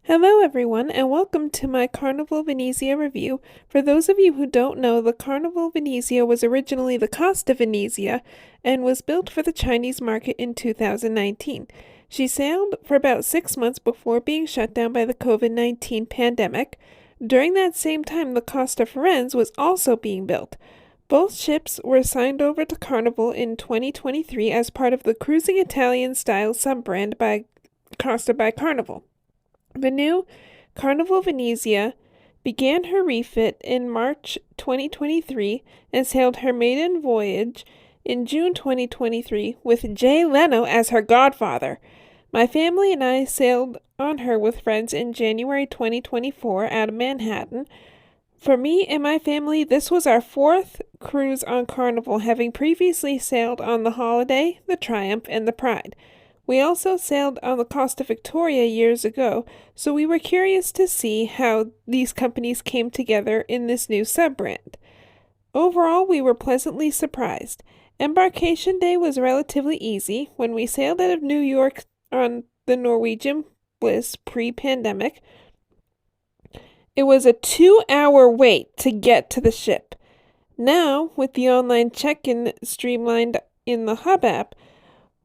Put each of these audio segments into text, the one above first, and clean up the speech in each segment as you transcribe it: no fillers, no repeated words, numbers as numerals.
Hello everyone and welcome to my Carnival Venezia review. For those of you who don't know, the Carnival Venezia was originally the Costa Venezia and was built for the Chinese market in 2019. She sailed for about 6 months before being shut down by the COVID-19 pandemic. During that same time, the Costa Firenze was also being built. Both ships were signed over to Carnival in 2023 as part of the cruising Italian-style sub-brand by Costa by Carnival. The new Carnival Venezia began her refit in March 2023 and sailed her maiden voyage in June 2023 with Jay Leno as her godfather. My family and I sailed on her with friends in January 2024 out of Manhattan. For me and my family, this was our fourth cruise on Carnival, having previously sailed on the Holiday, the Triumph, and the Pride. We also sailed on the Costa Victoria years ago, so we were curious to see how these companies came together in this new sub-brand. Overall, we were pleasantly surprised. Embarkation day was relatively easy. When we sailed out of New York on the Norwegian Bliss pre-pandemic, it was a 2-hour wait to get to the ship. Now, with the online check-in streamlined in the Hub app,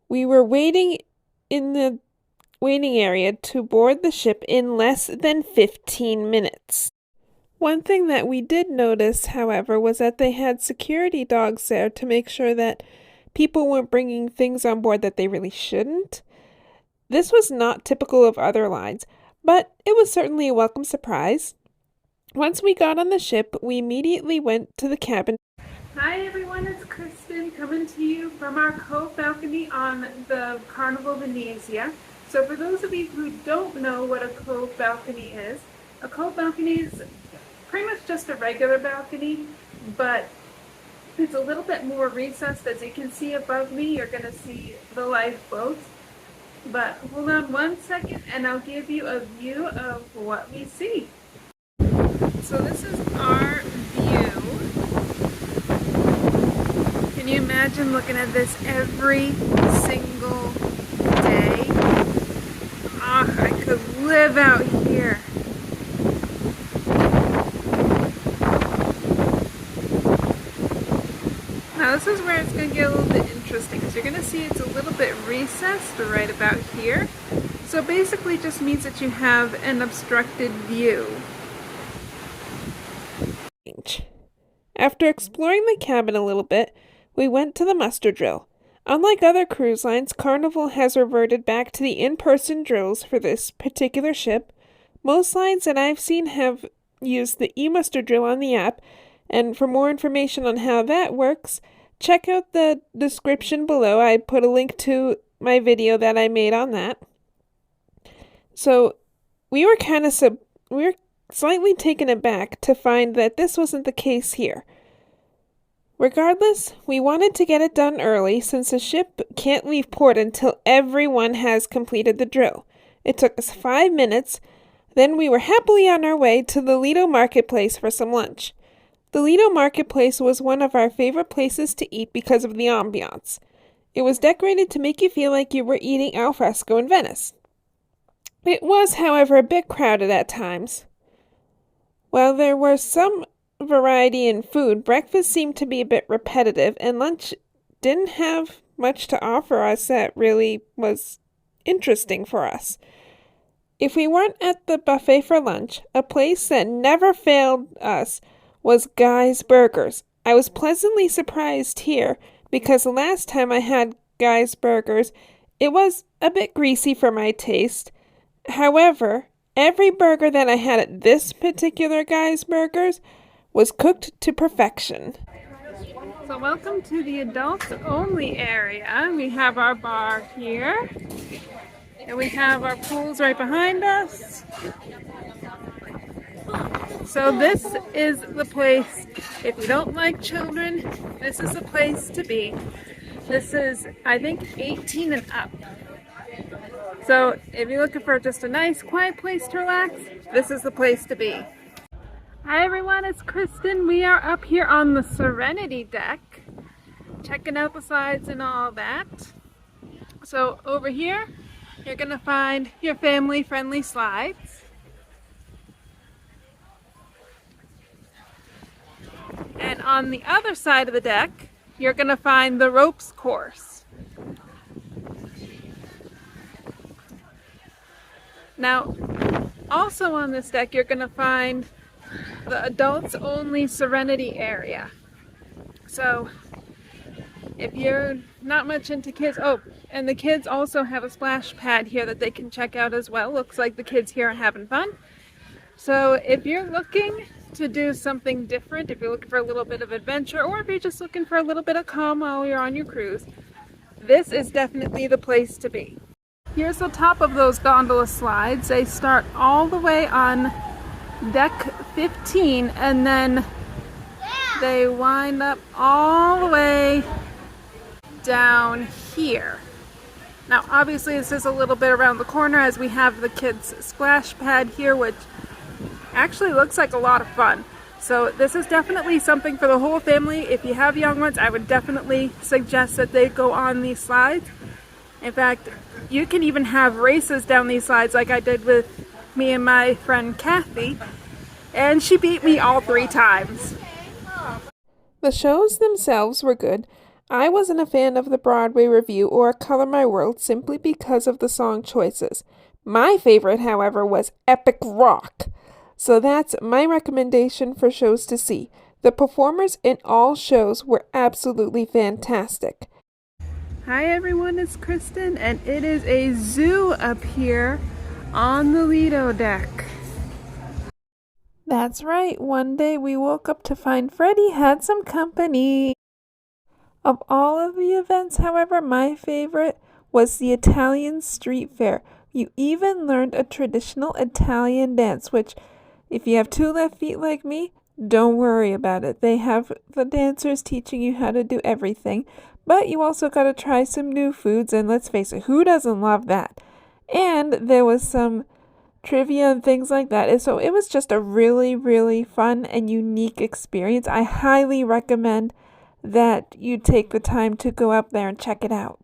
we were waiting in the waiting area to board the ship in less than 15 minutes. One thing that we did notice, however, was that they had security dogs there to make sure that people weren't bringing things on board that they really shouldn't. This was not typical of other lines, but it was certainly a welcome surprise. Once we got on the ship, we immediately went to the cabin. Hi everyone, it's Kristen coming to you from our Cove balcony on the Carnival Venezia. So for those of you who don't know what a Cove balcony is, a Cove balcony is pretty much just a regular balcony, but it's a little bit more recessed. As you can see above me, you're going to see the lifeboats. But hold on one second and I'll give you a view of what we see. So this is our view. Can you imagine looking at this every single day? Ah, I could live out here. Now this is where it's going to get a little bit interesting, because you're going to see it's a little bit recessed right about here. So basically it just means that you have an obstructed view. After exploring the cabin a little bit, we went to the muster drill. Unlike other cruise lines, Carnival has reverted back to the in-person drills for this particular ship. Most lines that I've seen have used the e-muster drill on the app, and for more information on how that works, check out the description below. I put a link to my video that I made on that. So we were slightly taken aback to find that this wasn't the case here. Regardless, we wanted to get it done early since the ship can't leave port until everyone has completed the drill. It took us 5 minutes, then we were happily on our way to the Lido Marketplace for some lunch. The Lido Marketplace was one of our favorite places to eat because of the ambiance. It was decorated to make you feel like you were eating al fresco in Venice. It was, however, a bit crowded at times. While there was some variety in food, breakfast seemed to be a bit repetitive, and lunch didn't have much to offer us that really was interesting for us. If we weren't at the buffet for lunch, a place that never failed us was Guy's Burgers. I was pleasantly surprised here because the last time I had Guy's Burgers, it was a bit greasy for my taste. However, every burger that I had at this particular Guy's Burgers was cooked to perfection. So welcome to the adults only area. We have our bar here, and we have our pools right behind us. So this is the place, if you don't like children, this is the place to be. This is, I think, 18 and up. So if you're looking for just a nice, quiet place to relax, this is the place to be. Hi everyone, it's Kristen. We are up here on the Serenity deck, checking out the slides and all that. So over here, you're going to find your family-friendly slides. And on the other side of the deck, you're going to find the ropes course. Now, also on this deck, you're going to find the adults only serenity area. So if you're not much into kids, oh, and the kids also have a splash pad here that they can check out as well. Looks like the kids here are having fun. So if you're looking to do something different, if you're looking for a little bit of adventure, or if you're just looking for a little bit of calm while you're on your cruise, this is definitely the place to be. Here's the top of those gondola slides. They start all the way on deck 15 and then they wind up all the way down here. Now obviously this is a little bit around the corner as we have the kids splash pad here, which actually looks like a lot of fun. So this is definitely something for the whole family. If you have young ones, I would definitely suggest that they go on these slides. In fact, you can even have races down these slides like I did with me and my friend Kathy, and she beat me all 3 times. The shows themselves were good. I wasn't a fan of the Broadway review or Color My World simply because of the song choices. My favorite, however, was Epic Rock. So that's my recommendation for shows to see. The performers in all shows were absolutely fantastic. Hi everyone, it's Kristen, and it is a zoo up here on the Lido deck. That's right, one day we woke up to find Freddie had some company. Of all of the events, however, my favorite was the Italian street fair. You even learned a traditional Italian dance, which, if you have 2 left feet like me, don't worry about it. They have the dancers teaching you how to do everything, but you also got to try some new foods, and let's face it, who doesn't love that? And there was some trivia and things like that. So it was just a really, really fun and unique experience. I highly recommend that you take the time to go up there and check it out.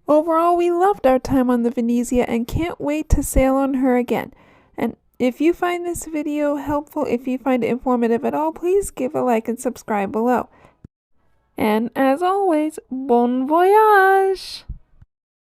Overall, we loved our time on the Venezia and can't wait to sail on her again. And if you find this video helpful, if you find it informative at all, please give a like and subscribe below. And as always, bon voyage!